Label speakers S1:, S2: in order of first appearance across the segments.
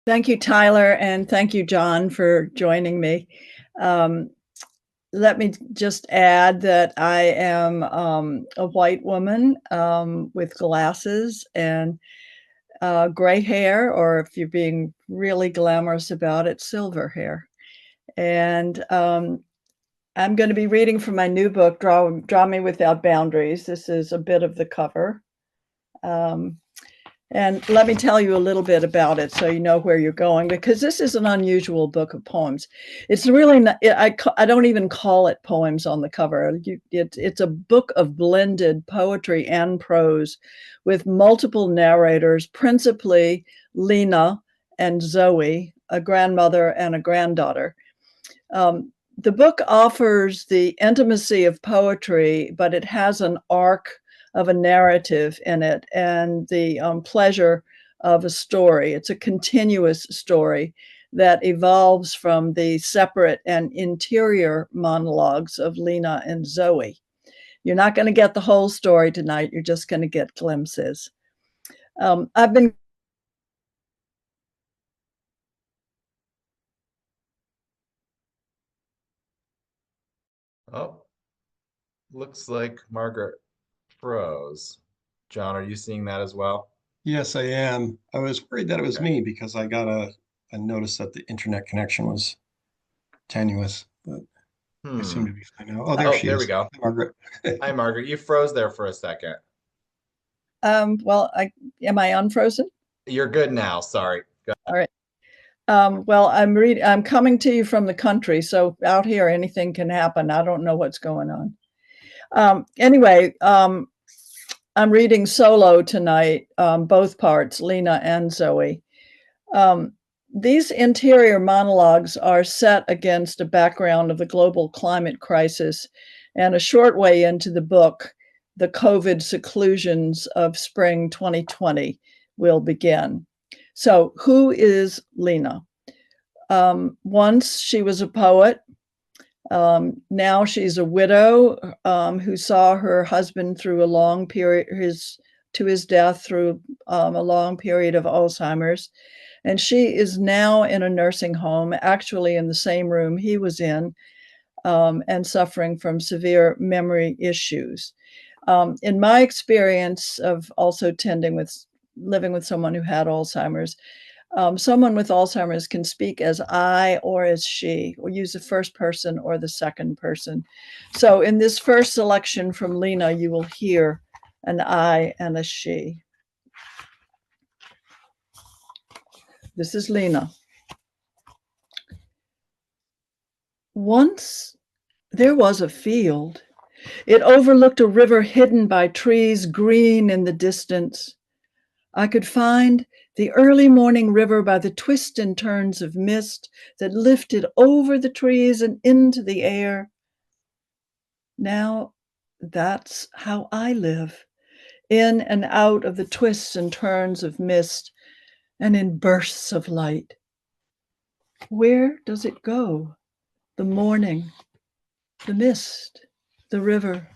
S1: Thank you, Tyler, and thank you, Jon, for joining me. Let me just add that I am a white woman with glasses and gray hair, or if you're being really glamorous about it, silver hair. And I'm going to be reading from my new book, Draw Me Without Boundaries. This is a bit of the cover. And let me tell you a little bit about it so you know where you're going, because this is an unusual book of poems. It's really not, I don't even call it poems on the cover. It's a book of blended poetry and prose with multiple narrators, principally Lena and Zoe, a grandmother and a granddaughter. The book offers the intimacy of poetry, but it has an arc of a narrative in it and the pleasure of a story. It's a continuous story that evolves from the separate and interior monologues of Lena and Zoe. You're not going to get the whole story tonight. You're just going to get glimpses. I've been
S2: Oh, looks like Margaret froze. Jon, are you seeing that as well?
S3: Yes, I am. I was worried that it was
S2: Okay.
S3: me because I got a notice that the internet connection was tenuous, but I seem
S2: Hmm.
S3: to be fine now. Oh, there
S2: Oh,
S3: she
S2: there we
S3: is.
S2: go.
S3: Hi, Margaret.
S2: Hi, Margaret. You froze there for a second.
S1: well, am I unfrozen?
S2: You're good now. Sorry.
S1: All right. Well, I'm coming to you from the country, so out here anything can happen. I don't know what's going on. Anyway, I'm reading solo tonight, both parts, Lena and Zoe. Um, these interior monologues are set against a background of the global climate crisis, and a short way into the book, the COVID seclusions of spring 2020 will begin. So, who is Lena? Once she was a poet. Now she's a widow who saw her husband through a long period, to his death through a long period of Alzheimer's. And she is now in a nursing home, actually in the same room he was in, and suffering from severe memory issues. In my experience of also living with someone who had Alzheimer's, someone with Alzheimer's can speak as I or as she, or use the first person or the second person. So in this first selection from Lena, you will hear an I and a she. This is Lena. Once there was a field. It overlooked a river hidden by trees green in the distance. I could find the early morning river by the twists and turns of mist that lifted over the trees and into the air. Now that's how I live, in and out of the twists and turns of mist and in bursts of light. Where does it go? The morning, the mist, the river,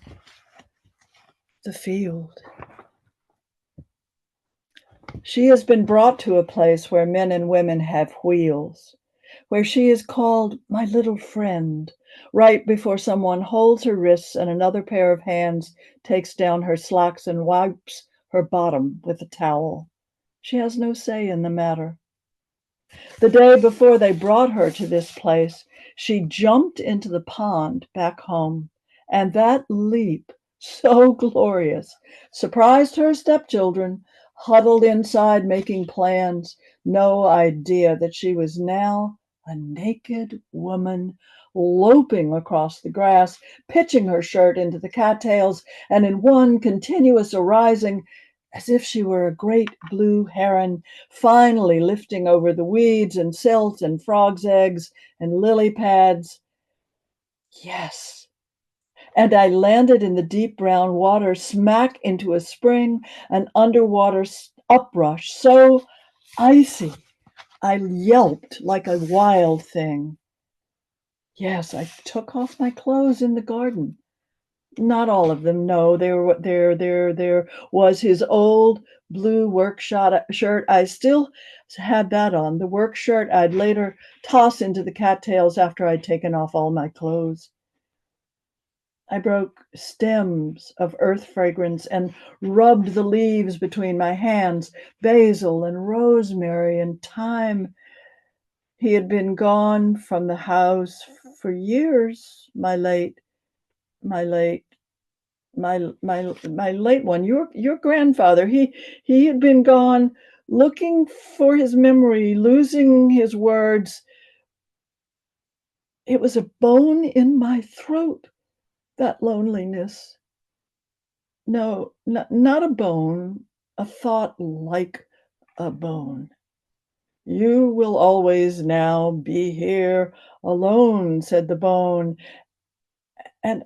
S1: the field. She has been brought to a place where men and women have wheels, where she is called my little friend, right before someone holds her wrists and another pair of hands takes down her slacks and wipes her bottom with a towel. She has no say in the matter. The day before they brought her to this place, she jumped into the pond back home, and that leap, so glorious, surprised her stepchildren, huddled inside making plans, no idea that she was now a naked woman loping across the grass, pitching her shirt into the cattails, and in one continuous arising, as if she were a great blue heron, finally lifting over the weeds and silt and frogs' eggs and lily pads. Yes. And I landed in the deep brown water, smack into a spring, an underwater uprush, so icy. I yelped like a wild thing. Yes, I took off my clothes in the garden. Not all of them, no. There was his old blue work shirt. I still had that on. The work shirt I'd later toss into the cattails after I'd taken off all my clothes. I broke stems of earth fragrance and rubbed the leaves between my hands, basil and rosemary and thyme. He had been gone from the house for years, my late one, your grandfather. He had been gone, looking for his memory, losing his words. It was a bone in my throat, that loneliness. No, not a bone, a thought like a bone. You will always now be here alone, said the bone. And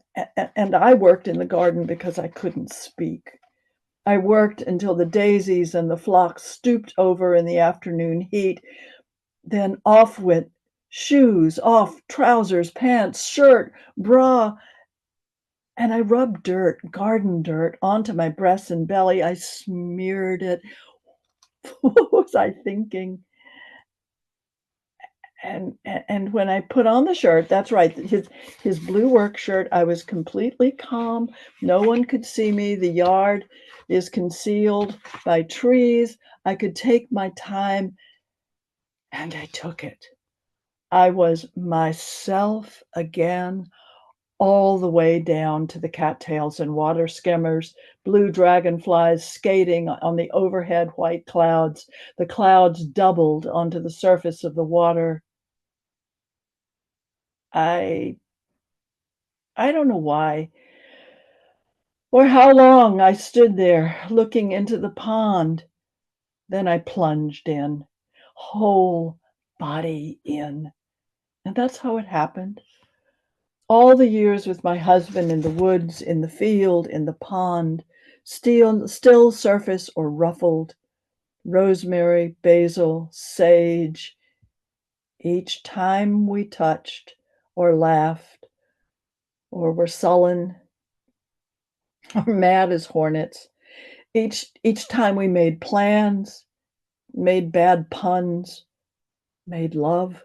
S1: I worked in the garden because I couldn't speak. I worked until the daisies and the phlox stooped over in the afternoon heat. Then off went shoes, off trousers, pants, shirt, bra. And I rubbed dirt, garden dirt, onto my breasts and belly. I smeared it. What was I thinking? And when I put on the shirt, that's right, his blue work shirt, I was completely calm. No one could see me. The yard is concealed by trees. I could take my time, and I took it. I was myself again, all the way down to the cattails and water skimmers, blue dragonflies skating on the overhead white clouds. The clouds doubled onto the surface of the water. I don't know why or how long I stood there looking into the pond. Then I plunged in, whole body in. And that's how it happened. All the years with my husband in the woods, in the field, in the pond, still surface or ruffled, rosemary, basil, sage. Each time we touched or laughed or were sullen or mad as hornets, each time we made plans, made bad puns, made love,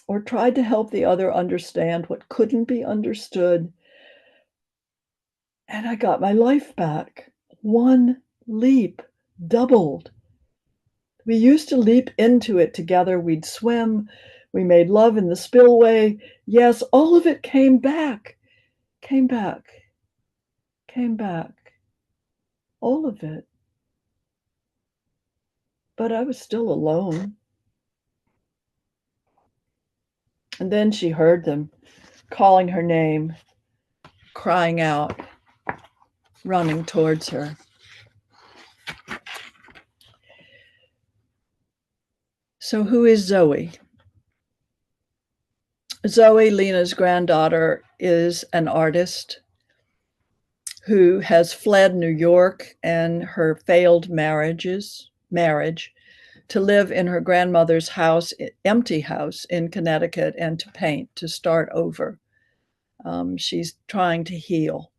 S1: or tried to help the other understand what couldn't be understood. And I got my life back. One leap, doubled. We used to leap into it together. We'd swim. We made love in the spillway. Yes, all of it came back. All of it. But I was still alone. And then she heard them calling her name, crying out, running towards her. So who is Zoe? Zoe, Lena's granddaughter, is an artist who has fled New York and her failed marriage to live in her grandmother's house, empty house in Connecticut, and to paint, to start over. She's trying to heal.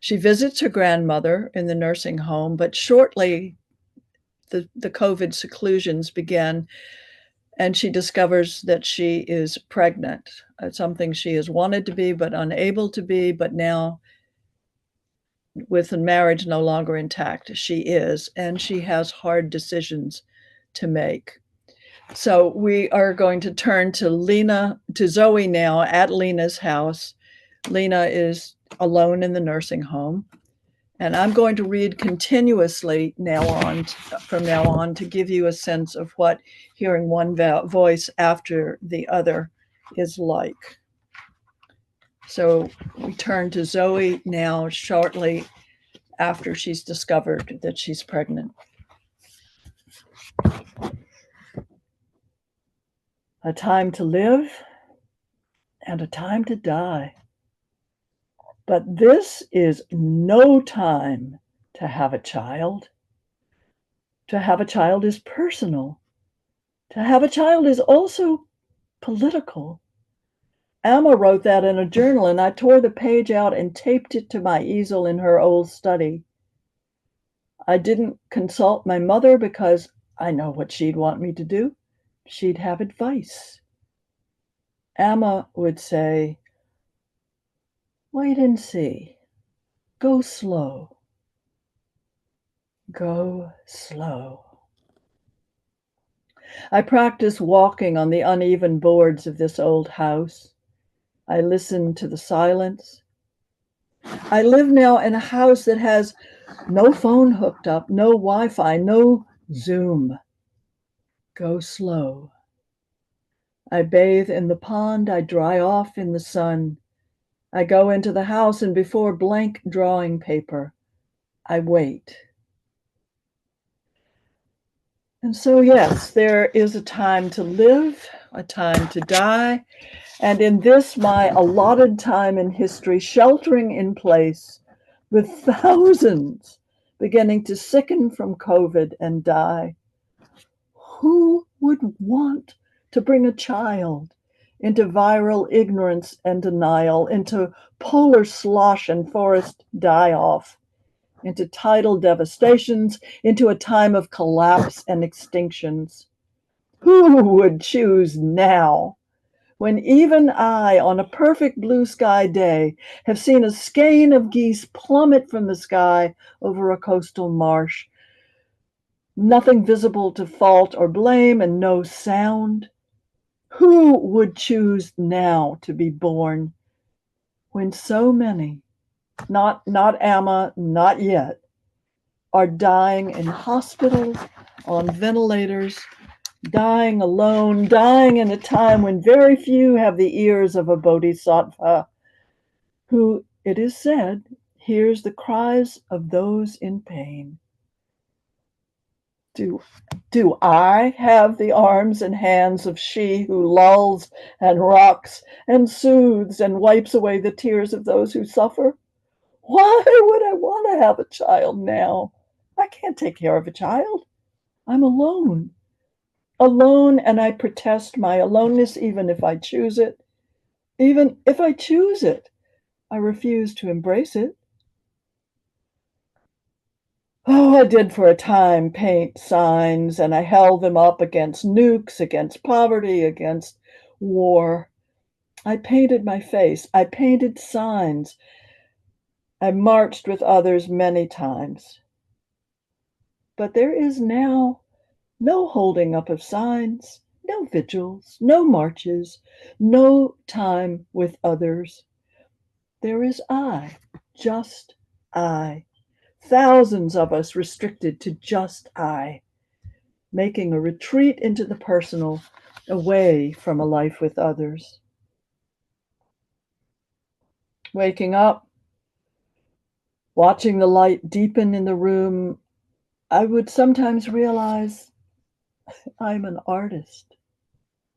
S1: She visits her grandmother in the nursing home, but shortly the COVID seclusions begin, and she discovers that she is pregnant. Something she has wanted to be, but unable to be, but now with the marriage no longer intact, she is, and she has hard decisions to make. So we are going to turn to Zoe now at Lena's house. Lena is alone in the nursing home. And I'm going to read continuously from now on to give you a sense of what hearing one voice after the other is like. So we turn to Zoe now shortly after she's discovered that she's pregnant. A time to live and a time to die. But this is no time to have a child. To have a child is personal. To have a child is also political. Alma wrote that in a journal, and I tore the page out and taped it to my easel in her old study. I didn't consult my mother because I know what she'd want me to do. She'd have advice. Amma would say, wait and see. Go slow. Go slow. I practice walking on the uneven boards of this old house. I listen to the silence. I live now in a house that has no phone hooked up, no Wi-Fi, no Zoom. Go slow. I bathe in the pond. I dry off in the sun. I go into the house, and before blank drawing paper, I wait. And so, yes, there is a time to live, a time to die. And in this, my allotted time in history, sheltering in place with thousands beginning to sicken from COVID and die. Who would want to bring a child into viral ignorance and denial, into polar slosh and forest die-off, into tidal devastations, into a time of collapse and extinctions? Who would choose now, when even I, on a perfect blue sky day, have seen a skein of geese plummet from the sky over a coastal marsh? Nothing visible to fault or blame, and no sound. Who would choose now to be born when so many, not Amma, not yet, are dying in hospitals, on ventilators, dying alone, dying in a time when very few have the ears of a bodhisattva who, it is said, hears the cries of those in pain? Do I have the arms and hands of she who lulls and rocks and soothes and wipes away the tears of those who suffer? Why would I want to have a child now? I can't take care of a child. I'm alone. Alone, and I protest my aloneness even if I choose it. Even if I choose it, I refuse to embrace it. Oh, I did for a time paint signs, and I held them up against nukes, against poverty, against war. I painted my face. I painted signs. I marched with others many times. But there is now no holding up of signs, no vigils, no marches, no time with others. There is I, just I. Thousands of us restricted to just I, making a retreat into the personal, away from a life with others. Waking up, watching the light deepen in the room, I would sometimes realize I'm an artist,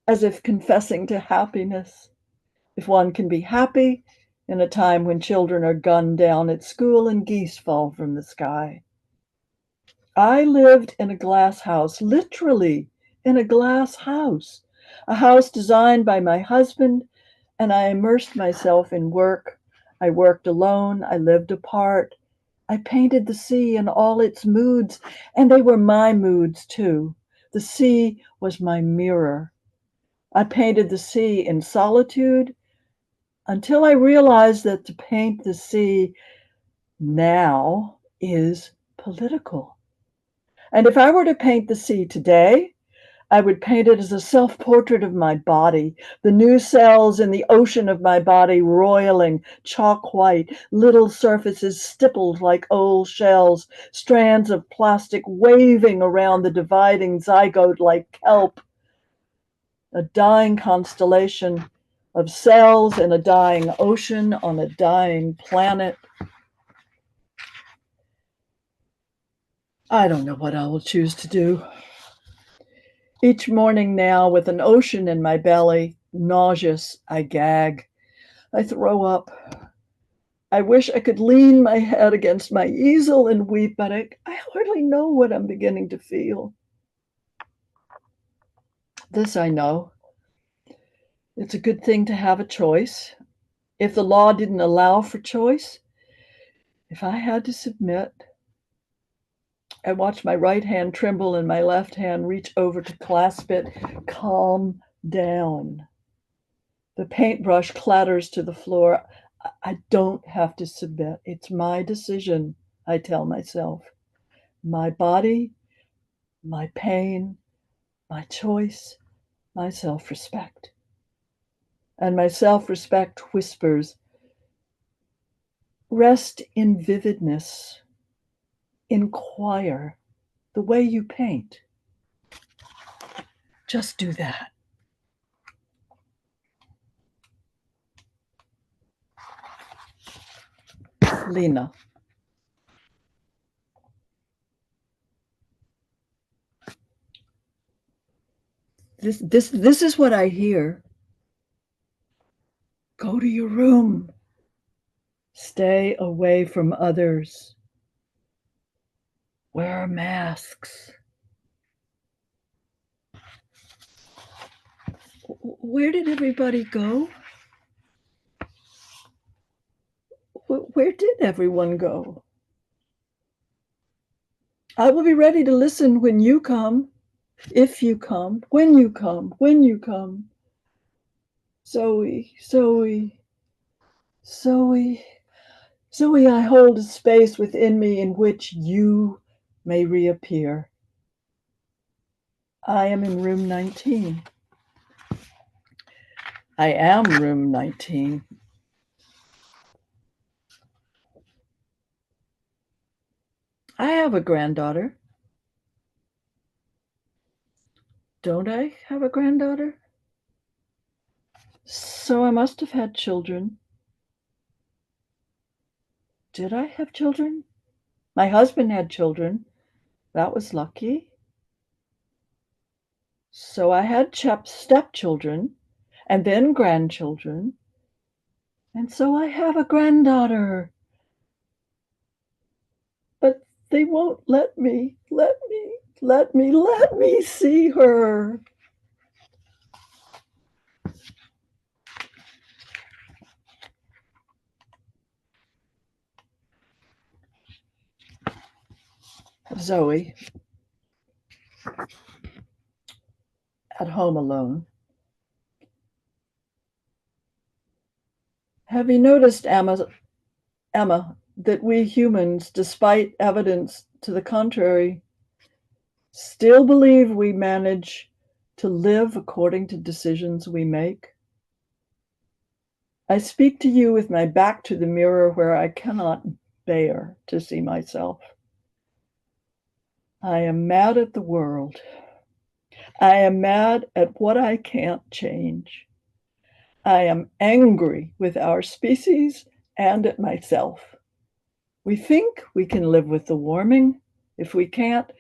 S1: as if confessing to happiness. If one can be happy in a time when children are gunned down at school and geese fall from the sky. I lived in a glass house, literally in a glass house, a house designed by my husband, and I immersed myself in work. I worked alone. I lived apart. I painted the sea in all its moods, and they were my moods too. The sea was my mirror. I painted the sea in solitude until I realized that to paint the sea now is political. And if I were to paint the sea today, I would paint it as a self-portrait of my body, the new cells in the ocean of my body roiling, chalk white, little surfaces stippled like old shells, strands of plastic waving around the dividing zygote like kelp, a dying constellation of cells in a dying ocean on a dying planet. I don't know what I will choose to do. Each morning now, with an ocean in my belly, nauseous, I gag. I throw up. I wish I could lean my head against my easel and weep, but I hardly know what I'm beginning to feel. This I know. It's a good thing to have a choice. If the law didn't allow for choice, if I had to submit, I watch my right hand tremble and my left hand reach over to clasp it. Calm down. The paintbrush clatters to the floor. I don't have to submit. It's my decision, I tell myself. My body, my pain, my choice, my self-respect. And my self-respect whispers, rest in vividness. Inquire the way you paint. Just do that. Lena. This is what I hear. Go to your room. Stay away from others. Wear masks. Where did everybody go? Where did everyone go? I will be ready to listen when you come, if you come, when you come, when you come. Zoe, Zoe, Zoe, Zoe, I hold a space within me in which you may reappear. I am in room 19. I am room 19. I have a granddaughter. Don't I have a granddaughter? So I must have had children. Did I have children? My husband had children. That was lucky. So I had stepchildren and then grandchildren. And so I have a granddaughter. But they won't let me see her. Zoe, at home alone. Have you noticed, Emma, that we humans, despite evidence to the contrary, still believe we manage to live according to decisions we make? I speak to you with my back to the mirror where I cannot bear to see myself. I am mad at the world. I am mad at what I can't change. I am angry with our species and at myself. We think we can live with the warming. If we can't,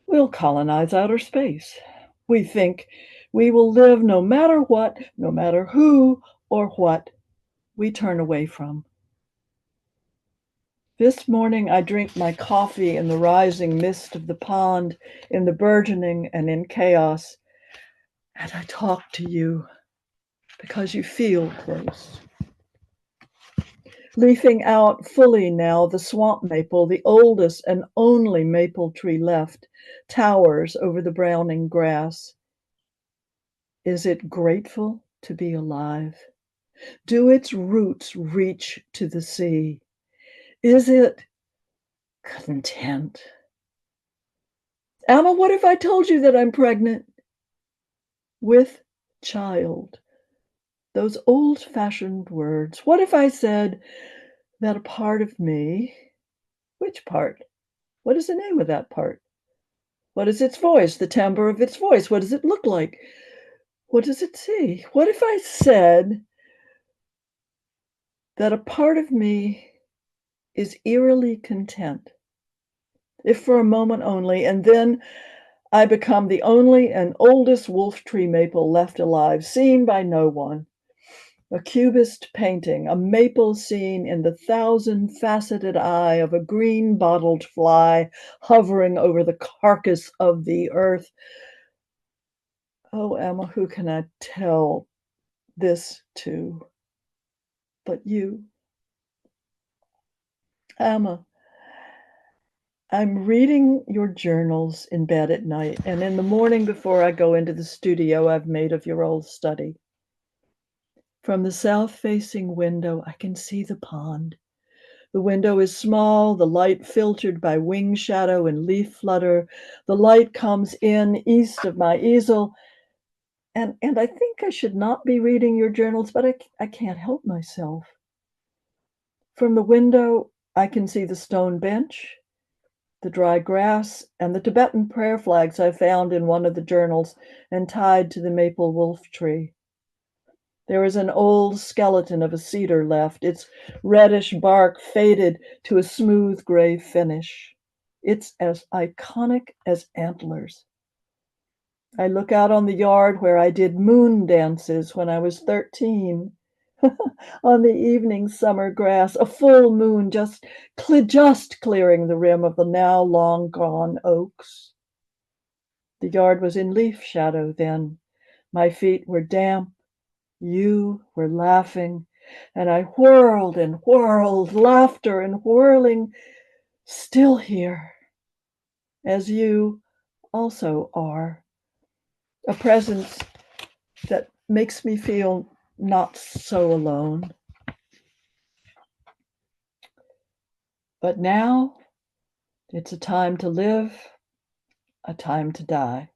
S1: we'll colonize outer space. We think we will live no matter what, no matter who or what we turn away from. This morning I drink my coffee in the rising mist of the pond, in the burgeoning and in chaos, and I talk to you because you feel close. Leafing out fully now, the swamp maple, the oldest and only maple tree left, towers over the browning grass. Is it grateful to be alive? Do its roots reach to the sea? Is it content? Alma, what if I told you that I'm pregnant with child? Those old-fashioned words. What if I said that a part of me, which part? What is the name of that part? What is its voice, the timbre of its voice? What does it look like? What does it see? What if I said that a part of me is eerily content, if for a moment only, and then I become the only and oldest wolf tree maple left alive, seen by no one. A cubist painting, a maple scene in the thousand-faceted eye of a green bottled fly hovering over the carcass of the earth. Oh, Emma, who can I tell this to but you? Emma, I'm reading your journals in bed at night, and in the morning before I go into the studio I've made of your old study. From the south-facing window, I can see the pond. The window is small, the light filtered by wing shadow and leaf flutter. The light comes in east of my easel, and I think I should not be reading your journals, but I can't help myself. From the window, I can see the stone bench, the dry grass, and the Tibetan prayer flags I found in one of the journals and tied to the maple wolf tree. There is an old skeleton of a cedar left, its reddish bark faded to a smooth gray finish. It's as iconic as antlers. I look out on the yard where I did moon dances when I was 13. On the evening summer grass, a full moon just clearing the rim of the now long gone oaks. The yard was in leaf shadow then. My feet were damp. You were laughing, and I whirled and whirled, laughter and whirling, still here, as you also are. A presence that makes me feel not so alone. But now it's a time to live, a time to die.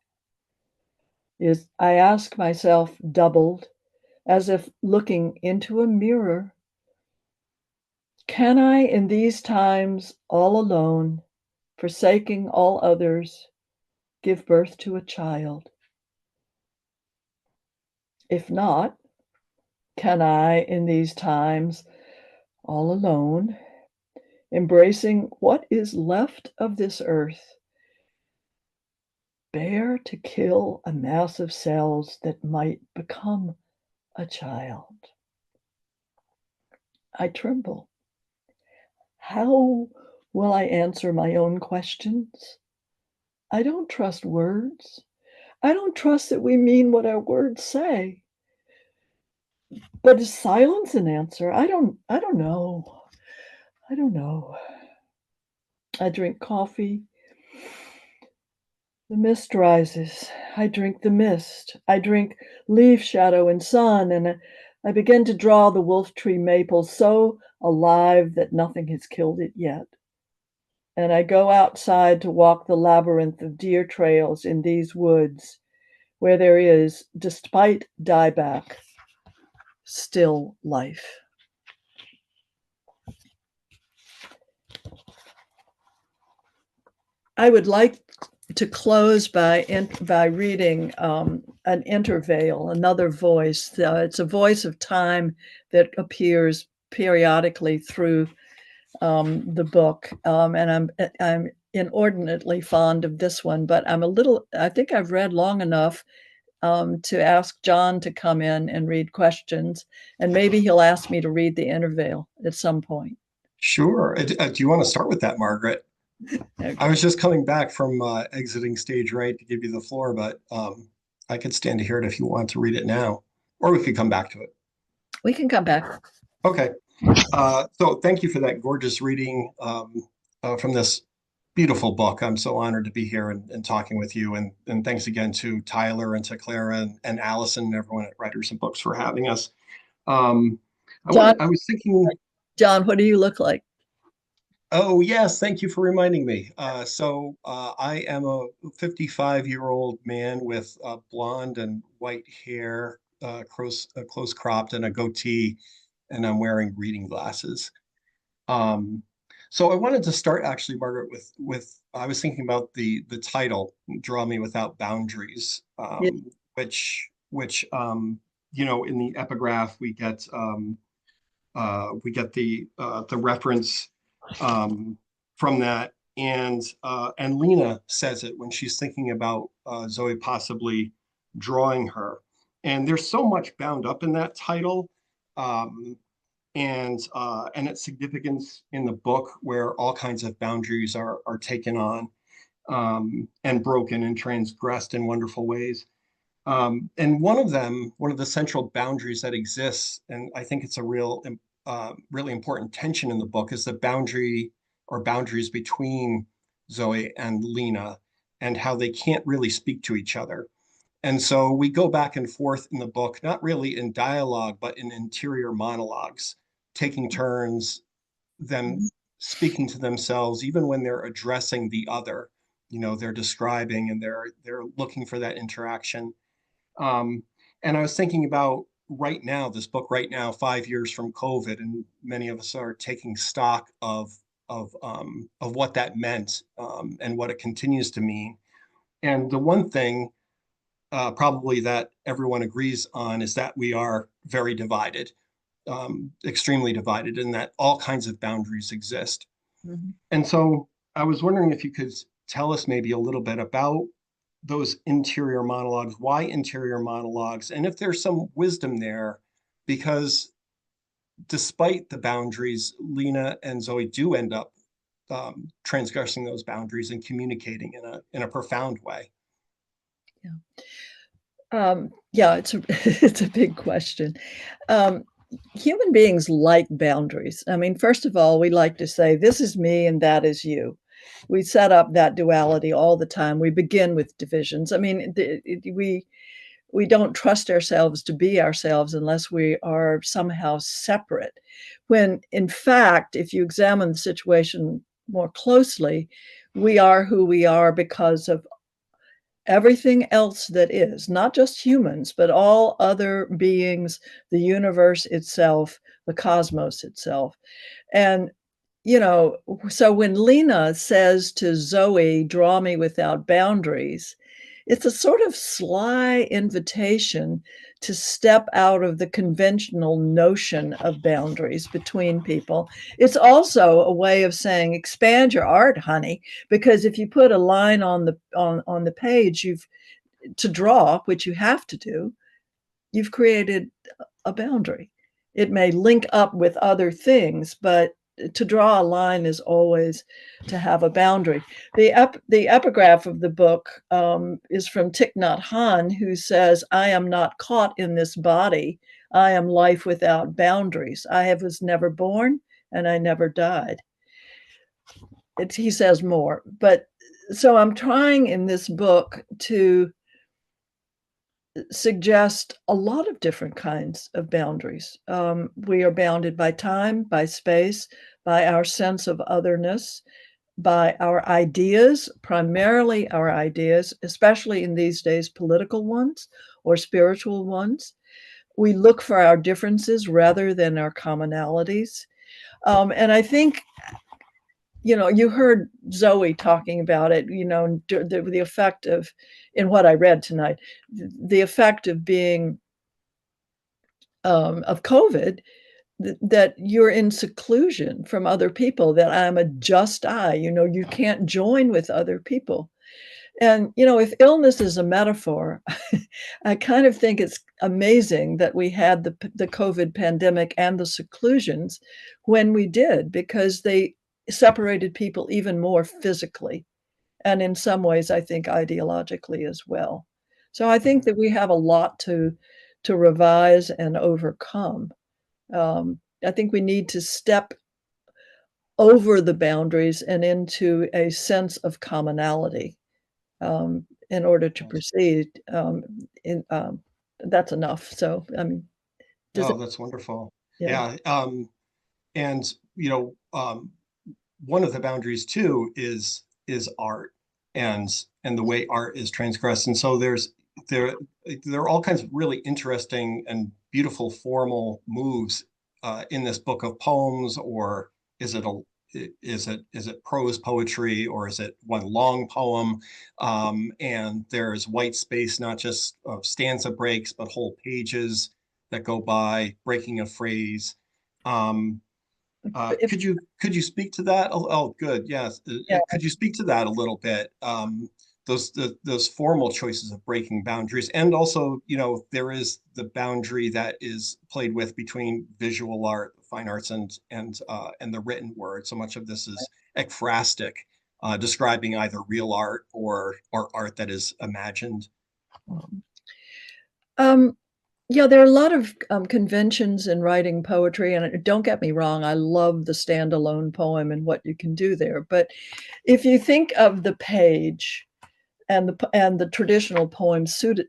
S1: I ask myself, doubled, as if looking into a mirror, can I, in these times, all alone, forsaking all others, give birth to a child? If not, can I, in these times, all alone, embracing what is left of this earth, bear to kill a mass of cells that might become a child? I tremble. How will I answer my own questions? I don't trust words. I don't trust that we mean what our words say. But is silence an answer? I don't know. I don't know. I drink coffee. The mist rises. I drink the mist. I drink leaf shadow and sun, and I begin to draw the wolf tree maple so alive that nothing has killed it yet. And I go outside to walk the labyrinth of deer trails in these woods where there is, despite dieback, still life. I would like to close by reading an intervale, another voice. It's a voice of time that appears periodically through the book, and I'm inordinately fond of this one. But I think I've read long enough to ask Jon to come in and read questions, and maybe he'll ask me to read the intervale at some point.
S3: Sure. Do you want to start with that, Margaret?
S1: Okay.
S3: I was just coming back from exiting stage right to give you the floor, but I could stand to hear it if you want to read it now, or we could come back to it.
S1: We can come back.
S3: Okay. So thank you for that gorgeous reading from this beautiful book. I'm so honored to be here and talking with you. And thanks again to Tyler and to Clara and Allison and everyone at Writers and Books for having us. I was thinking,
S1: Jon, what do you look like?
S3: oh, yes, thank you for reminding me. I am a 55-year-old man with blonde and white hair, close cropped, and a goatee, and I'm wearing reading glasses. Um, so I wanted to start actually, Margaret, with I was thinking about the title, "Draw Me Without Boundaries,"
S1: Yeah.
S3: which in the epigraph we get the reference from that, and Lena says it when she's thinking about Zoe possibly drawing her, and there's so much bound up in that title. Um, and its significance in the book, where all kinds of boundaries are taken on and broken and transgressed in wonderful ways. And one of the central boundaries that exists, and I think it's a really important tension in the book, is the boundary or boundaries between Zoe and Lena, and how they can't really speak to each other. And so we go back and forth in the book, not really in dialogue, but in interior monologues, taking turns, them speaking to themselves, even when they're addressing the other. They're describing and they're looking for that interaction. Um, and I was thinking about right now, this book right now, 5 years from COVID, and many of us are taking stock of what that meant, and what it continues to mean. And the one thing probably that everyone agrees on is that we are very divided, extremely divided, and that all kinds of boundaries exist.
S1: Mhm.
S3: And so I was wondering if you could tell us maybe a little bit about those interior monologues, why interior monologues, and if there's some wisdom there, because despite the boundaries, Lena and Zoe do end up transgressing those boundaries and communicating in a profound way.
S1: Yeah, it's a it's a big question. Um, Human beings like boundaries. I mean, first of all, we like to say, this is me and that is you. We set up that duality all the time. We begin with divisions. I mean, we don't trust ourselves to be ourselves unless we are somehow separate. When in fact, if you examine the situation more closely, we are who we are because of everything else that is, not just humans, but all other beings, the universe itself, the cosmos itself. And, so when Lena says to Zoe, draw me without boundaries, it's a sort of sly invitation to step out of the conventional notion of boundaries between people. It's also a way of saying, expand your art, honey, because if you put a line on the page, you've to draw, which you have to do, you've created a boundary. It may link up with other things, but to draw a line is always to have a boundary. The epigraph of the book is from Thich Nhat Hanh, who says, I am not caught in this body. I am life without boundaries. Was never born and I never died. He says more. But so I'm trying in this book to suggest a lot of different kinds of boundaries. We are bounded by time, by space, by our sense of otherness, by our ideas, primarily our ideas, especially in these days, political ones or spiritual ones. We look for our differences rather than our commonalities. And I think, you heard Zoe talking about it, the effect of, in what I read tonight, the effect of being, of COVID, that you're in seclusion from other people, that I'm a just I, you can't join with other people. And, if illness is a metaphor, I kind of think it's amazing that we had the COVID pandemic and the seclusions when we did, because they separated people even more physically. And in some ways, I think ideologically as well. So I think that we have a lot to revise and overcome. I think we need to step over the boundaries and into a sense of commonality, in order to proceed. In That's enough. So, I mean, does
S3: Oh,
S1: it?
S3: that's wonderful.
S1: Yeah.
S3: Yeah. And one of the boundaries too is art, and the way art is transgressed. And so there there are all kinds of really interesting and beautiful formal moves in this book of poems. Or is it a is it prose poetry, or is it one long poem? And there's white space, not just stanza breaks, but whole pages that go by, breaking a phrase. Um,
S1: If,
S3: could you speak to that? Oh, good. Yes.
S1: yeah.
S3: Could you speak to that a little bit? Those formal choices of breaking boundaries, and also, there is the boundary that is played with between visual art, fine arts, and the written word. So much of this is ekphrastic, describing either real art or art that is imagined.
S1: Um, Yeah, there are a lot of conventions in writing poetry, and don't get me wrong, I love the standalone poem and what you can do there. But if you think of the page and the traditional poem suited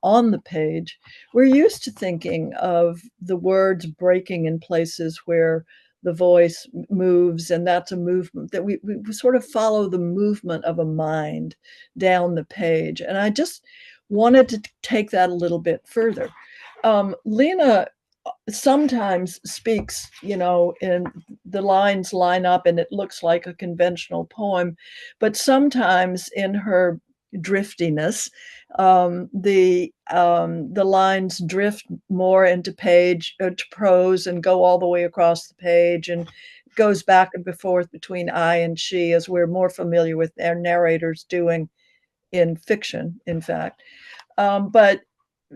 S1: on the page, we're used to thinking of the words breaking in places where the voice moves, and that's a movement that we sort of follow the movement of a mind down the page. And I just wanted to take that a little bit further. Lena sometimes speaks, and the lines line up and it looks like a conventional poem, but sometimes in her driftiness, the lines drift more into page to prose and go all the way across the page and goes back and forth between I and she, as we're more familiar with their narrators doing in fiction, in fact. But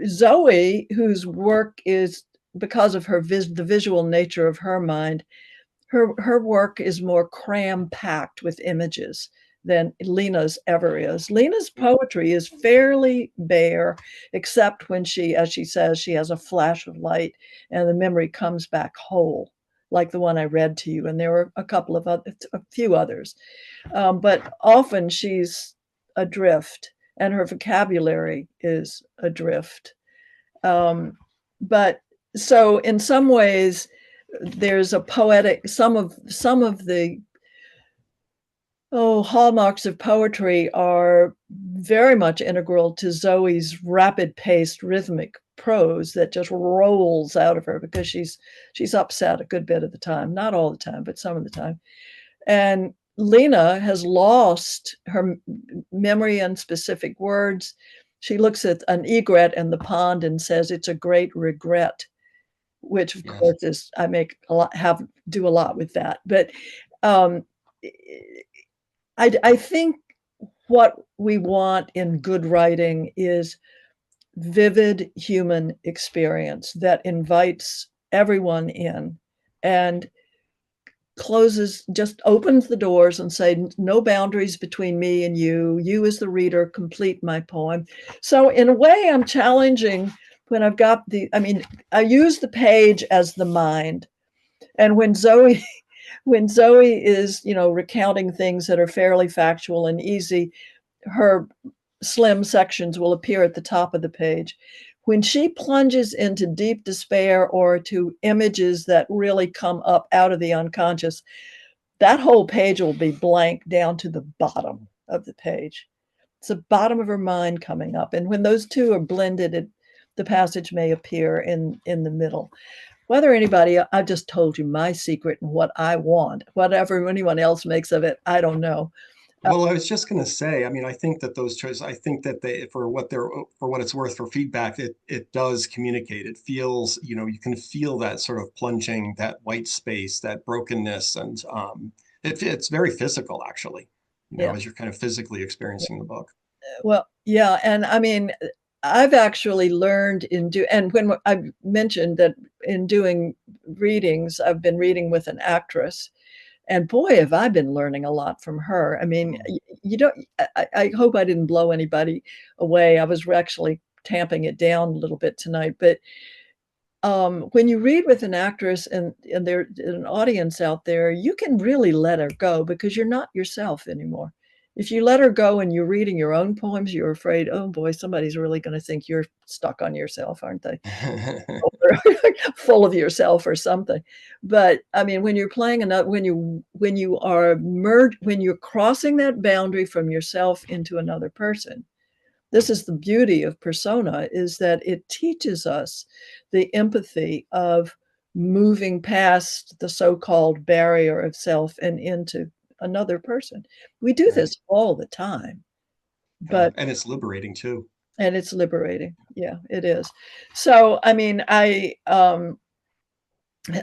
S1: Zoe, whose work is, because of the visual nature of her mind, her work is more cram-packed with images than Lena's ever is. Lena's poetry is fairly bare, except when she, as she says, she has a flash of light and the memory comes back whole, like the one I read to you. And there were a few others. But often she's adrift and her vocabulary is adrift. But so in some ways, there's a poetic, some of the hallmarks of poetry are very much integral to Zoe's rapid-paced rhythmic prose that just rolls out of her because she's upset a good bit of the time, not all the time, but some of the time. And Lena has lost her memory and specific words. She looks at an egret in the pond and says, "It's a great regret," which of course is, I make a lot, do a lot with that. But um, I think what we want in good writing is vivid human experience that invites everyone in and just opens the doors and say, no boundaries between me and you as the reader complete my poem. So in a way, I'm challenging when I've got I use the page as the mind. And when Zoe is, recounting things that are fairly factual and easy, her slim sections will appear at the top of the page. When she plunges into deep despair or to images that really come up out of the unconscious, that whole page will be blank down to the bottom of the page. It's the bottom of her mind coming up. And when those two are blended, the passage may appear in the middle. Whether I just told you my secret and what I want. Whatever anyone else makes of it, I don't know.
S3: Well, I was just going to say, I mean, I think that those choices, I think that for what it's worth for feedback, it does communicate. It feels, you can feel that sort of plunging, that white space, that brokenness, and it's very physical, actually,
S1: Yeah.
S3: as you're kind of physically experiencing the book.
S1: Well, yeah, and I mean, I've actually learned and when I mentioned that in doing readings, I've been reading with an actress. And boy, have I been learning a lot from her. I mean, you don't, I hope I didn't blow anybody away. I was actually tamping it down a little bit tonight. But when you read with an actress and there's an audience out there, you can really let her go because you're not yourself anymore. If you let her go and you're reading your own poems, you're afraid, oh boy, somebody's really going to think you're stuck on yourself, aren't they? Full of yourself or something. But I mean, when you're playing another, when you are when you're crossing that boundary from yourself into another person, this is the beauty of persona, is that it teaches us the empathy of moving past the so-called barrier of self and into another person. We do this all the time, but
S3: and it's liberating too.
S1: And it's liberating. Yeah, it is. So, I mean,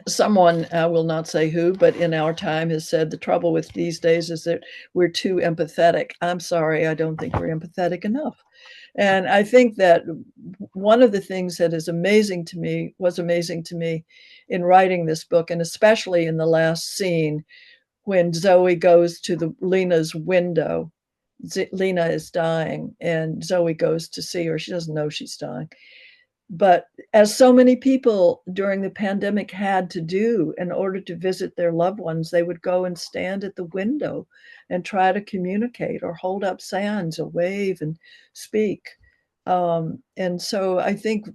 S1: someone, I will not say who, but in our time has said the trouble with these days is that we're too empathetic. I'm sorry, I don't think we're empathetic enough. And I think that one of the things that was amazing to me in writing this book, and especially in the last scene when Zoe goes to Lena's window. Lena is dying and Zoe goes to see her. She doesn't know she's dying. But as so many people during the pandemic had to do in order to visit their loved ones, they would go and stand at the window and try to communicate or hold up signs or wave and speak. And so I think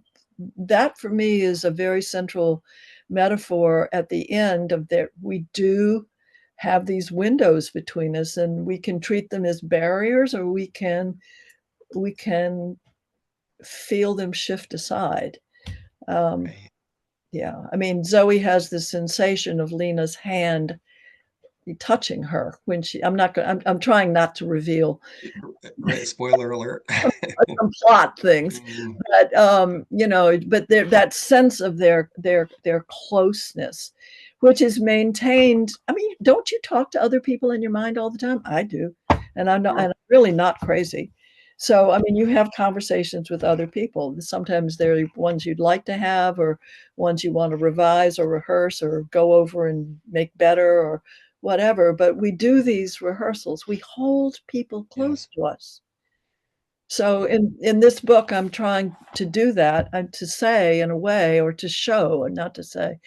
S1: that for me is a very central metaphor at the end of that we do have these windows between us, and we can treat them as barriers, or we can feel them shift aside.
S3: Right.
S1: Yeah, I mean, Zoe has this sensation of Lena's hand touching her when she. I'm not going. I'm trying not to reveal
S3: Right. Spoiler alert.
S1: some plot things,
S3: Mm,
S1: but but that sense of their closeness, which is maintained. I mean, don't you talk to other people in your mind all the time? I do, and I'm not.
S3: sure.
S1: And I'm really not crazy. So, I mean, you have conversations with other people. Sometimes they're ones you'd like to have, or ones you want to revise or rehearse or go over and make better or whatever. But we do these rehearsals. We hold people close
S3: Yes.
S1: to us. So
S3: Yeah.
S1: in this book, I'm trying to do that and to say in a way, or to show, and not to say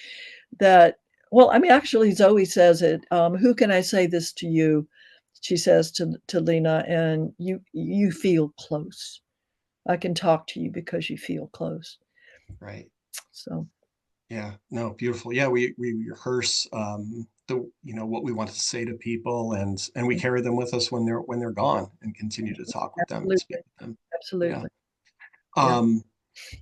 S1: that. Well, I mean, actually, Zoe says it. Who can I say this to you? She says to Lena, and you feel close. I can talk to you because you feel close.
S3: Right.
S1: So
S3: Yeah. No, beautiful. Yeah, we rehearse what we want to say to people, and we carry them with us when they're gone and continue to talk with them and speak
S1: absolutely,
S3: with them. Yeah.
S1: absolutely, yeah,
S3: Um,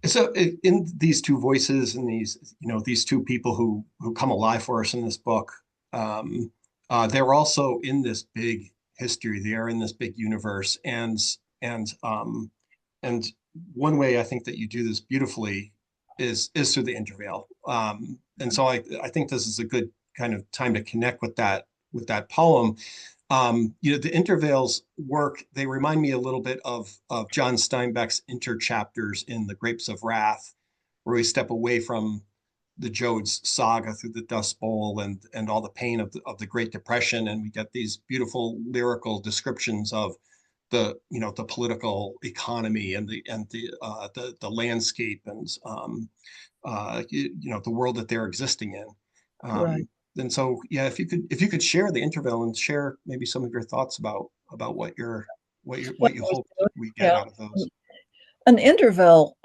S3: so in these two voices and these two people who come alive for us in this book, um, they're also in this big history. They are in this big universe, and um, and one way I think that you do this beautifully is through the intervale. And so I think this is a good kind of time to connect with that poem. The intervales work, they remind me a little bit of John Steinbeck's interchapters in The Grapes of Wrath, where we step away from the Joad's saga through the Dust Bowl and all the pain of the Great Depression, and we get these beautiful lyrical descriptions of the political economy and the landscape and the world that they're existing in.
S1: right.
S3: And so, yeah, if you could share the interval and share maybe some of your thoughts about
S1: What
S3: what you
S1: I was
S3: hope
S1: doing,
S3: we get
S1: yeah.
S3: out of those.
S1: An interval,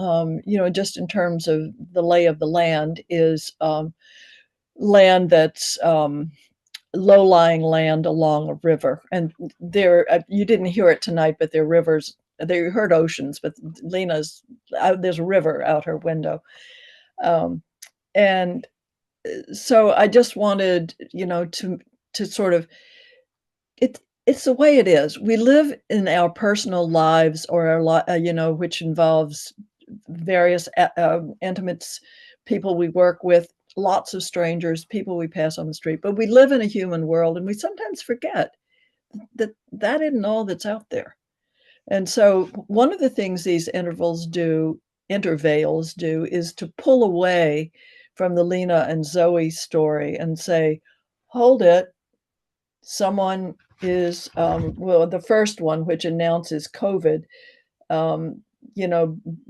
S1: just in terms of the lay of the land, is land that's low-lying land along a river. And you didn't hear it tonight, but there are rivers. There you heard oceans, but there's a river out her window. Um, and so I just wanted, to sort of it's the way it is. We live in our personal lives, or which involves various intimates, people we work with, lots of strangers, people we pass on the street. But we live in a human world, and we sometimes forget that isn't all that's out there. And so one of the things these intervales do, is to pull away from the Lena and Zoe story and say, hold it, someone is, well, the first one, which announces COVID, um,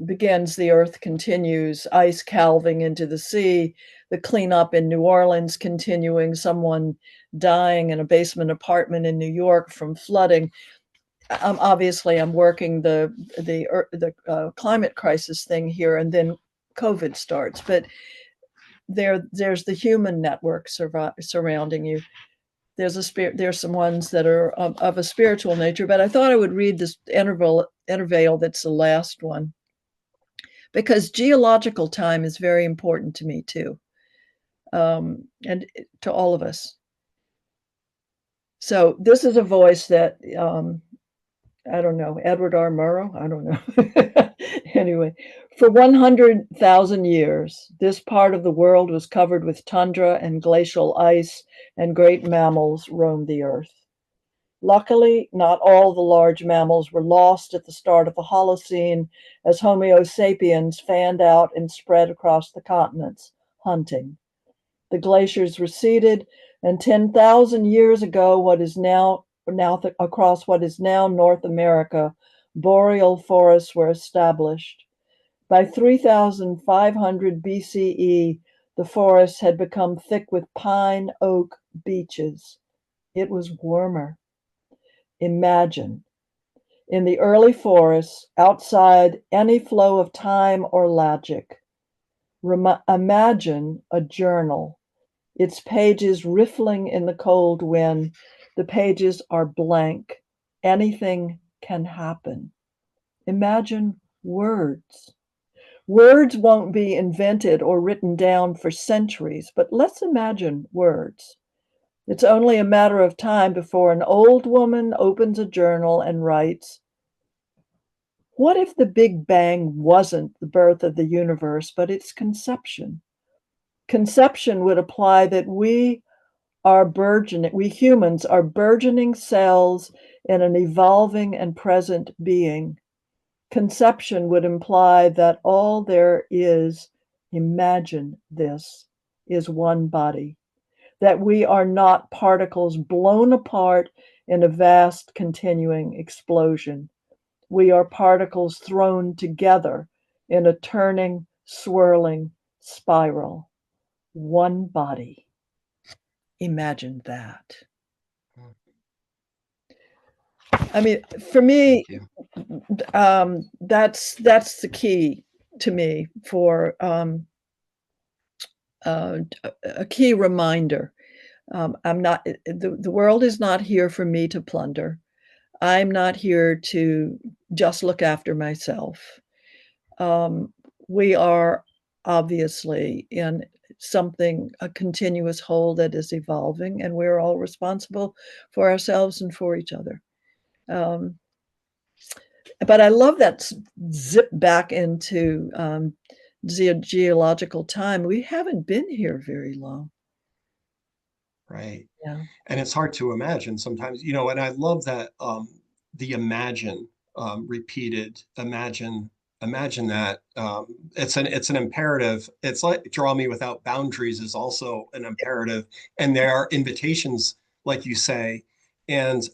S1: begins, the earth continues, ice calving into the sea, the cleanup in New Orleans continuing, someone dying in a basement apartment in New York from flooding. Obviously, I'm working the climate crisis thing here, and then COVID starts. But there's the human network surrounding you. There's some ones that are of a spiritual nature, but I thought I would read this intervale that's the last one, because geological time is very important to me too, and to all of us. So this is a voice that, I don't know, Edward R. Murrow? I don't know. Anyway, for 100,000 years, this part of the world was covered with tundra and glacial ice, and great mammals roamed the earth. Luckily, not all the large mammals were lost at the start of the Holocene, as Homo sapiens fanned out and spread across the continents, hunting. The glaciers receded, and 10,000 years ago, across what is now North America, boreal forests were established. By 3,500 BCE, the forest had become thick with pine oak beeches. It was warmer. Imagine, in the early forests, outside any flow of time or logic, imagine a journal, its pages riffling in the cold wind. The pages are blank. Anything can happen. Imagine words. Words won't be invented or written down for centuries, but let's imagine words. It's only a matter of time before an old woman opens a journal and writes, "What if the Big Bang wasn't the birth of the universe, but its conception?" Conception would imply that we humans are burgeoning cells in an evolving and present being. Conception would imply that all there is, imagine this, is one body, that we are not particles blown apart in a vast continuing explosion. We are particles thrown together in a turning, swirling spiral. One body. Imagine that. I mean, for me, that's the key to me for a key reminder. I'm not. The world is not here for me to plunder. I'm not here to just look after myself. We are obviously in a continuous whole that is evolving, and we're all responsible for ourselves and for each other. But I love that zip back into geological time. We haven't been here very long.
S3: Right.
S1: Yeah.
S3: And it's hard to imagine sometimes, and I love that the imagine repeated, imagine that. It's an imperative. It's like draw me without boundaries is also an imperative. And there are invitations, like you say, and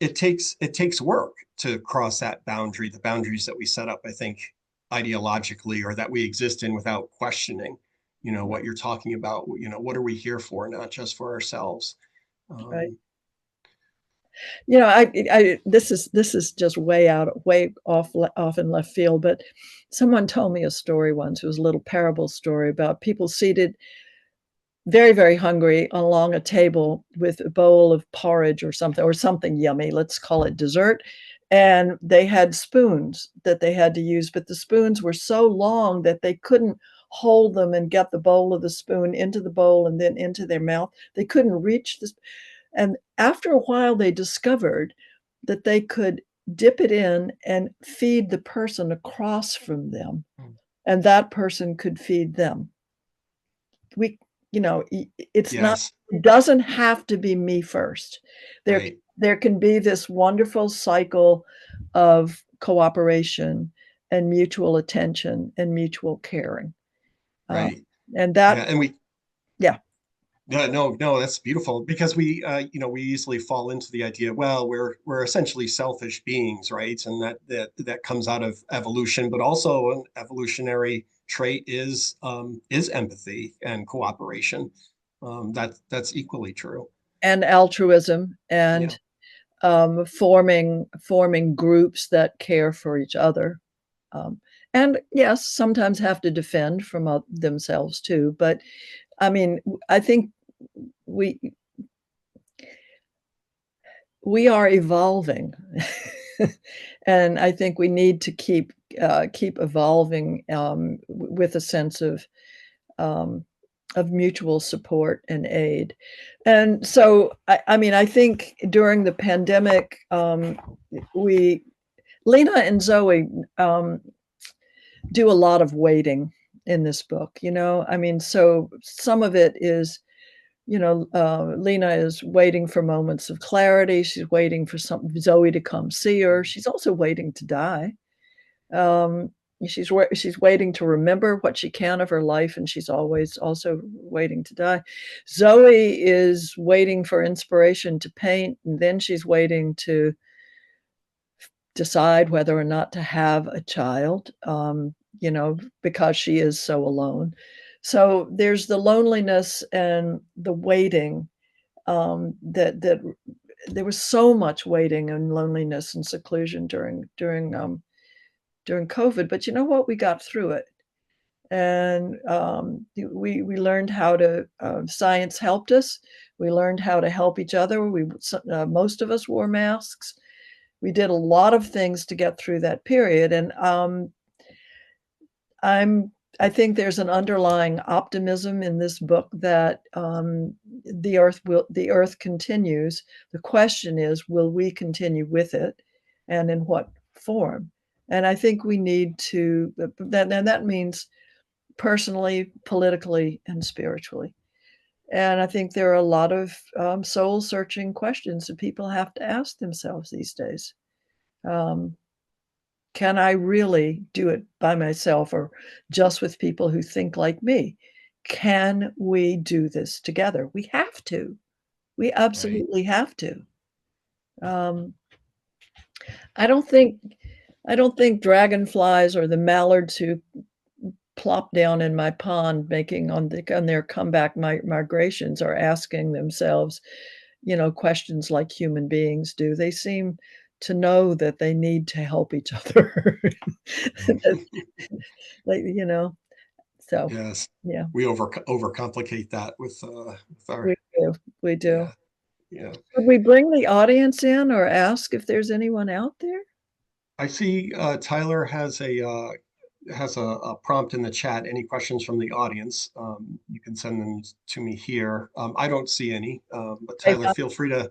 S3: it takes work to cross that boundary, the boundaries that we set up, I think, ideologically, or that we exist in without questioning, what you're talking about, what are we here for, not just for ourselves.
S1: Right. This is just way off in left field, but someone told me a story once. It was a little parable story about people seated very, very hungry along a table with a bowl of porridge or something yummy. Let's call it dessert. And they had spoons that they had to use, but the spoons were so long that they couldn't hold them and get the bowl of the spoon into the bowl and then into their mouth. They couldn't reach this. And after a while, they discovered that they could dip it in and feed the person across from them, and that person could feed them. It's not, it doesn't have to be me first. There can be this wonderful cycle of cooperation and mutual attention and mutual caring.
S3: Right.
S1: And that,
S3: yeah, and we,
S1: yeah.
S3: No, that's beautiful, because we easily fall into the idea, well, we're essentially selfish beings, right? And that comes out of evolution, but also an evolutionary trait is empathy and cooperation. That's equally true.
S1: And altruism and forming groups that care for each other. And yes, sometimes have to defend from themselves too. But I mean, I think we are evolving, and I think we need to keep evolving with a sense of mutual support and aid. And so, I think during the pandemic, Lena and Zoe do a lot of waiting in this book. So some of it is, Lena is waiting for moments of clarity. She's waiting for Zoe to come see her. She's also waiting to die. She's waiting to remember what she can of her life, and she's always also waiting to die. Zoe is waiting for inspiration to paint, and then she's waiting to decide whether or not to have a child, because she is so alone. So there's the loneliness and the waiting, that there was so much waiting and loneliness and seclusion during COVID. But you know what? We got through it, and we learned how to. Science helped us. We learned how to help each other. Most of us wore masks. We did a lot of things to get through that period, and I think there's an underlying optimism in this book that the earth continues. The question is, will we continue with it, and in what form? And I think we need to. That means personally, politically, and spiritually. And I think there are a lot of soul-searching questions that people have to ask themselves these days. Can I really do it by myself or just with people who think like me? Can we do this together? We have to. We absolutely have to. Um, I don't think dragonflies or the mallards who plop down in my pond making on their comeback migrations are asking themselves, questions like human beings do. They seem to know that they need to help each other. So
S3: Yes,
S1: yeah,
S3: we overcomplicate that with our,
S1: we do.
S3: yeah, yeah.
S1: Could we bring the audience in or ask if there's anyone out there?
S3: I see Tyler has a prompt in the chat. Any questions from the audience? You can send them to me here. I don't see any, but Tyler, feel free
S1: Yeah.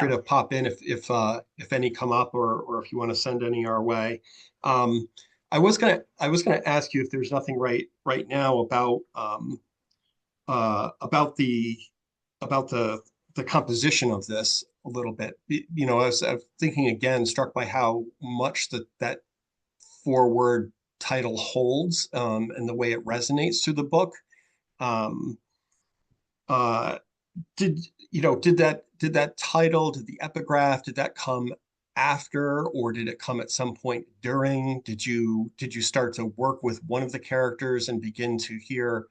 S3: to pop in if any come up, or if you want to send any our way. I was gonna ask you if there's nothing right now about the composition of this a little bit. I was thinking again, struck by how much that forward title holds, and the way it resonates through the book. Um, uh, did that title, did the epigraph, did that come after, or did it come at some point during? Did you start to work with one of the characters and begin to hear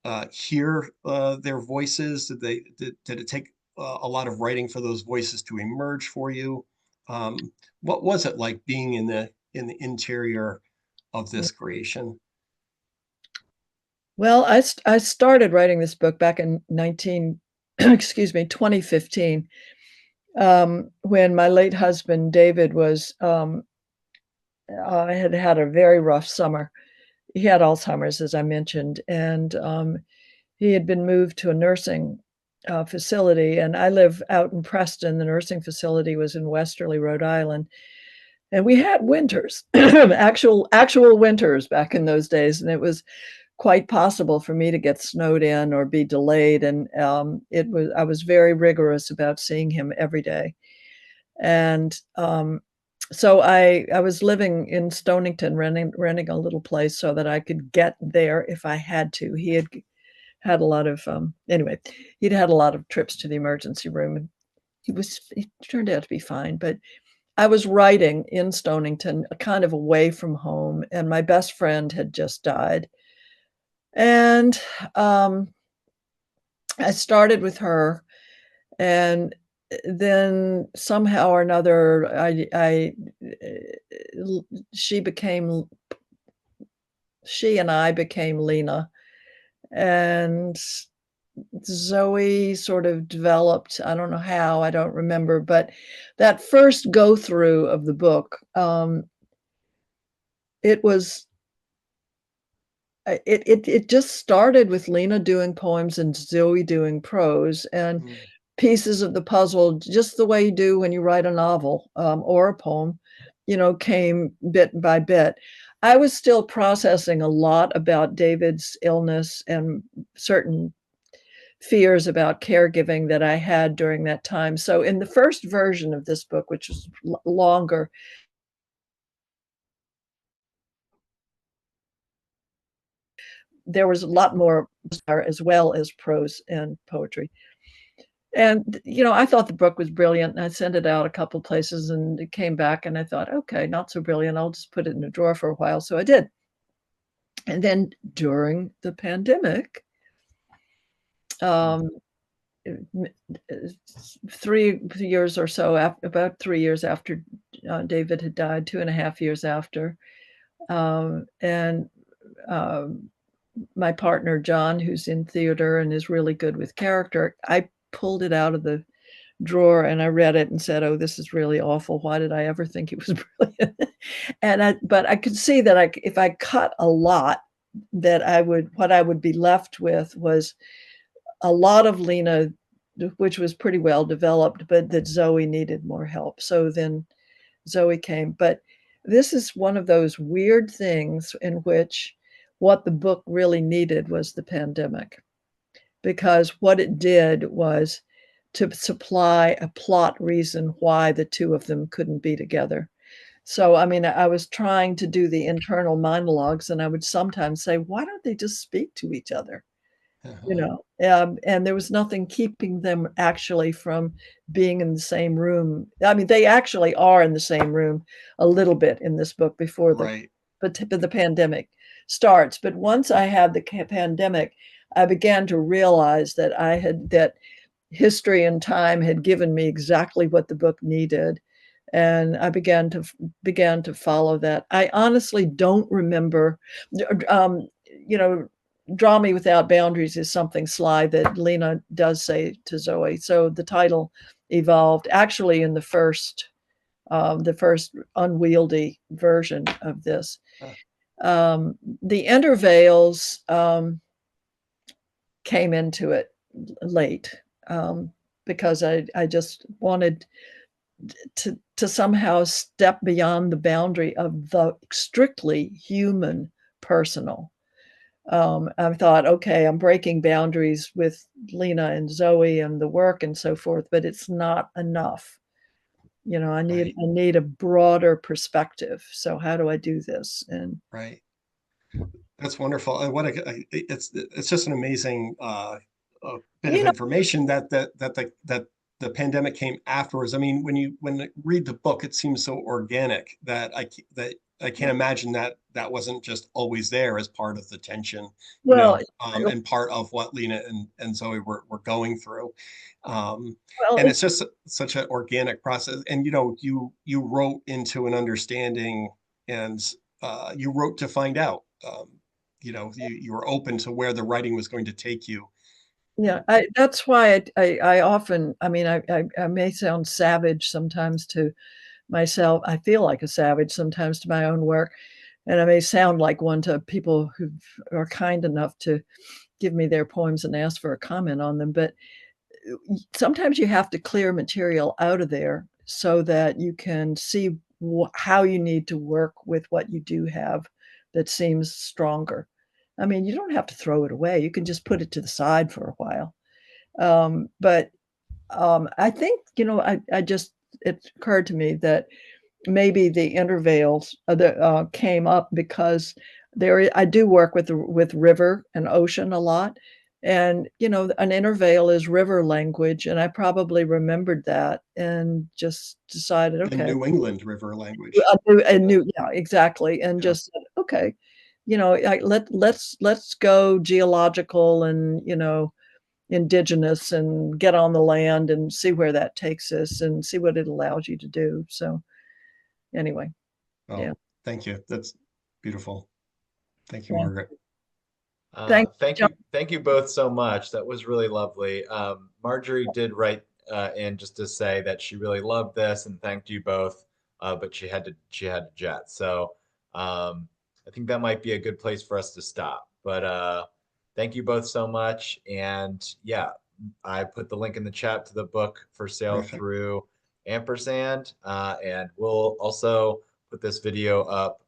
S3: their voices? Did it take a lot of writing for those voices to emerge for you? What was it like being in the interior of this creation?
S1: Well, I started writing this book back in 2015, when my late husband David had a very rough summer. He had Alzheimer's, as I mentioned, and he had been moved to a nursing facility, and I live out in Preston. The nursing facility was in Westerly, Rhode Island, and we had winters, actual winters back in those days, and it was quite possible for me to get snowed in or be delayed. And I was very rigorous about seeing him every day. And so I was living in Stonington, renting a little place so that I could get there if I had to. He had a lot of anyway, he'd had a lot of trips to the emergency room, and he turned out to be fine. But I was writing in Stonington, kind of away from home, and my best friend had just died. And I started with her, and then somehow or another, she and I became Lena, and Zoe sort of developed. I don't know how, I don't remember, but that first go through of the book, it was it just started with Lena doing poems and Zoe doing prose, and pieces of the puzzle, just the way you do when you write a novel, or a poem, came bit by bit. I was still processing a lot about David's illness and certain fears about caregiving that I had during that time. So in the first version of this book, which was longer, there was a lot more as well as prose and poetry. And, I thought the book was brilliant, and I sent it out a couple places, and it came back, and I thought, okay, not so brilliant. I'll just put it in a drawer for a while. So I did. And then during the pandemic, um, 3 years or so after, about 3 years after David had died, 2.5 years after, and my partner Jon, who's in theater and is really good with character, I pulled it out of the drawer and I read it and said, "Oh, this is really awful. Why did I ever think it was brilliant?" But I could see that if I cut a lot, what I would be left with was a lot of Lena, which was pretty well developed, but that Zoe needed more help. So then Zoe came. But this is one of those weird things in which what the book really needed was the pandemic, because what it did was to supply a plot reason why the two of them couldn't be together. So, I mean, I was trying to do the internal monologues, and I would sometimes say, why don't they just speak to each other? And there was nothing keeping them actually from being in the same room. I mean, they actually are in the same room a little bit in this book before
S3: Right.
S1: the pandemic starts. But once I had the pandemic, I began to realize that history and time had given me exactly what the book needed, and I began to follow that. I honestly don't remember, you know, "Draw Me Without Boundaries" is something sly that Lena does say to Zoe. So the title evolved actually in the first unwieldy version of this. The intervales came into it late, because I just wanted to somehow step beyond the boundary of the strictly human personal. I thought, okay, I'm breaking boundaries with Lena and Zoe and the work and so forth, but it's not enough. I
S3: Right.
S1: need a broader perspective. So how do I do this? And
S3: Right. That's wonderful. And it's just an amazing bit of
S1: you know,
S3: information that the pandemic came afterwards. I mean, when you read the book, it seems so organic that I can't imagine that that wasn't just always there as part of the tension,
S1: well,
S3: and part of what Lena and Zoe were going through.
S1: well,
S3: And
S1: it's
S3: it's just such an organic process. And you wrote into an understanding, and you wrote to find out. You were open to where the writing was going to take you.
S1: Yeah, that's why I often, I mean, I may sound savage sometimes to myself. I feel like a savage sometimes to my own work, and I may sound like one to people who are kind enough to give me their poems and ask for a comment on them. But sometimes you have to clear material out of there so that you can see how you need to work with what you do have that seems stronger. I mean, you don't have to throw it away. You can just put it to the side for a while. But I think, it occurred to me that maybe the intervales came up because I do work with river and ocean a lot. And, an intervale is river language. And I probably remembered that and just decided,
S3: The
S1: okay,
S3: New England River language.
S1: yeah, exactly. And
S3: Yeah.
S1: just said, okay, let's go geological and, indigenous and get on the land and see where that takes us and see what it allows you to do. So anyway, yeah.
S3: Oh, thank you. That's beautiful. Thank you,
S1: Yeah.
S3: Margaret.
S1: Thank you,
S2: Thank you both so much. That was really lovely. Marjorie did write in just to say that she really loved this and thanked you both, but she had to jet. So I think that might be a good place for us to stop. But thank you both so much. And yeah, I put the link in the chat to the book for sale
S3: Terrific.
S2: through Ampersand, and we'll also put this video up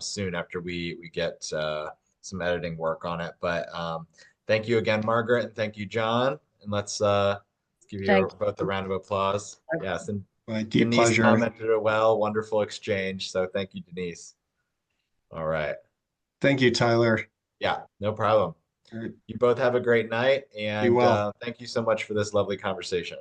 S2: soon after we get some editing work on it. But thank you again, Margaret, and thank you, Jon. And let's give
S1: thank
S2: you both a round of applause.
S1: you.
S2: Yes, and
S3: My deep
S2: Denise
S3: pleasure.
S2: commented it well. Wonderful exchange. So thank you, Denise. All right.
S3: Thank you, Tyler.
S2: Yeah, no problem.
S3: All right.
S2: You both have a great night,
S3: Be
S2: and
S3: well.
S2: thank you so much for this lovely conversation.